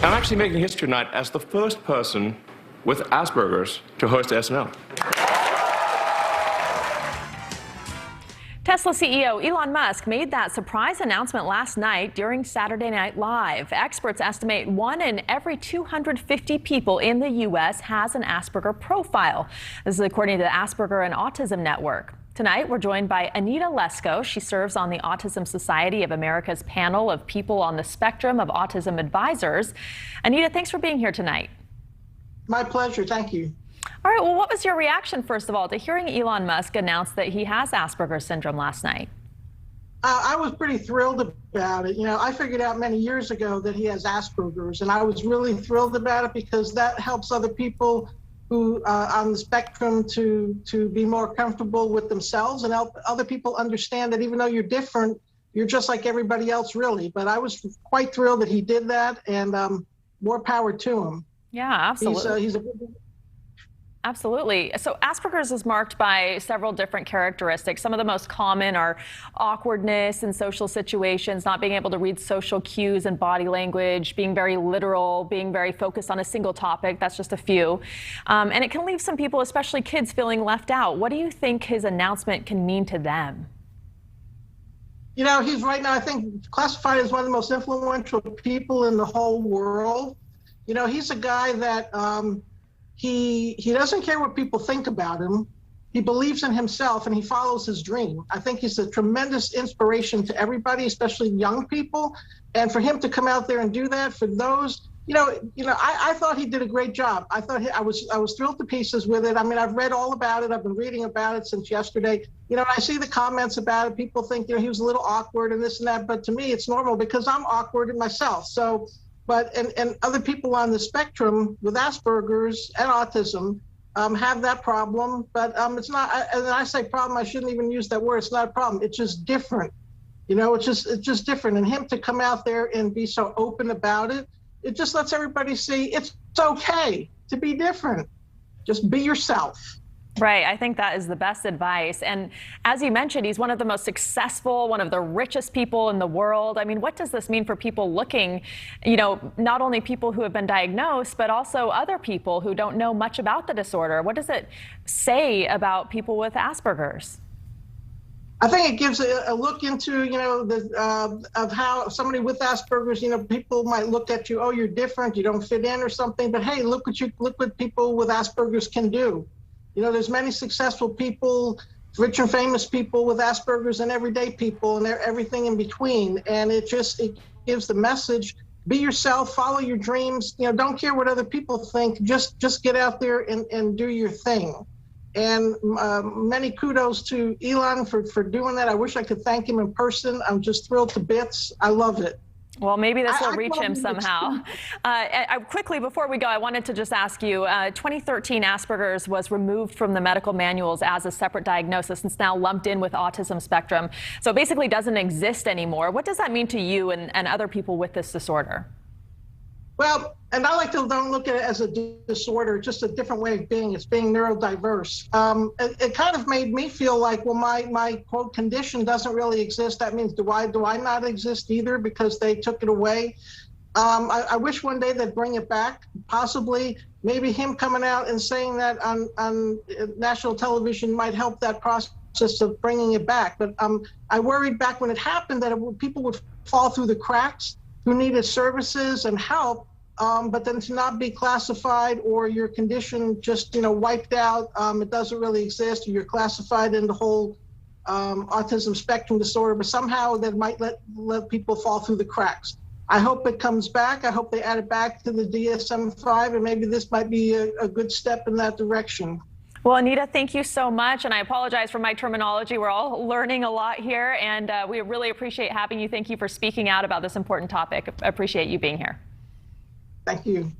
I'm actually making history tonight as the first person with Asperger's to host SNL. Tesla CEO Elon Musk made that surprise announcement last night during Saturday Night Live. Experts estimate 1 in every 250 people in the U.S. has an Asperger profile. This is according to the Asperger and Autism Network. Tonight, we're joined by Anita Lesko. She serves on the Autism Society of America's panel of people on the Spectrum of Autism Advisors. Anita, thanks for being here tonight. My pleasure. Thank you. All right. Well, what was your reaction, first of all, to hearing Elon Musk announce that he has Asperger's syndrome last night? I was pretty thrilled about it. You know, I figured out many years ago that he has Asperger's, and I was really thrilled about it because that helps other people who on the spectrum to be more comfortable with themselves and help other people understand that even though you're different, you're just like everybody else, really. But I was quite thrilled that he did that, and more power to him. Yeah, absolutely. Absolutely. So Asperger's is marked by several different characteristics. Some of the most common are awkwardness in social situations, not being able to read social cues and body language, being very literal, being very focused on a single topic. That's just a few. And it can leave some people, especially kids, feeling left out. What do you think his announcement can mean to them? You know, he's right now, I think, classified as one of the most influential people in the whole world. You know, he's a guy that he doesn't care what people think about him. He believes in himself and he follows his dream. I think he's a tremendous inspiration to everybody, especially young people. And for him to come out there and do that, for those, I thought he did a great job. I thought I was thrilled to pieces with it. I mean, I've read all about it. I've been reading about it since yesterday. You know, I see the comments about it. People think, you know, he was a little awkward and this and that. But to me, it's normal because I'm awkward in myself. So. But and other people on the spectrum with Asperger's and autism have that problem. But it's not. And I say problem, I shouldn't even use that word. It's not a problem. It's just different. You know, it's just different. And him to come out there and be so open about it, it just lets everybody see it's okay to be different. Just be yourself. Right. I think that is the best advice. And as you mentioned, he's one of the most successful, one of the richest people in the world. I mean, what does this mean for people looking, you know, not only people who have been diagnosed, but also other people who don't know much about the disorder? What does it say about people with Asperger's? I think it gives a look into, you know, of how somebody with Asperger's, you know, people might look at you, oh, you're different, you don't fit in or something. But hey, look what people with Asperger's can do. You know, there's many successful people, rich and famous people with Asperger's and everyday people and everything in between. And it gives the message, be yourself, follow your dreams, you know, don't care what other people think, just get out there and do your thing. And many kudos to Elon for doing that. I wish I could thank him in person. I'm just thrilled to bits. I love it. Well, maybe this will reach him somehow. Quickly, before we go, I wanted to just ask you, 2013 Asperger's was removed from the medical manuals as a separate diagnosis. It's now lumped in with autism spectrum. So it basically doesn't exist anymore. What does that mean to you and other people with this disorder? Well, and I like to don't look at it as a disorder, just a different way of being. It's being neurodiverse. It kind of made me feel like, well, my quote condition doesn't really exist. That means do I not exist either because they took it away? I wish one day they'd bring it back. Possibly, maybe him coming out and saying that on national television might help that process of bringing it back. But I worried back when it happened that people would fall through the cracks who needed services and help. But then to not be classified or your condition just, you know, wiped out, it doesn't really exist, or you're classified in the whole autism spectrum disorder, but somehow that might let people fall through the cracks. I hope it comes back. I hope they add it back to the DSM-5, and maybe this might be a good step in that direction. Well, Anita, thank you so much. And I apologize for my terminology. We're all learning a lot here, and we really appreciate having you. Thank you for speaking out about this important topic. I appreciate you being here. Thank you.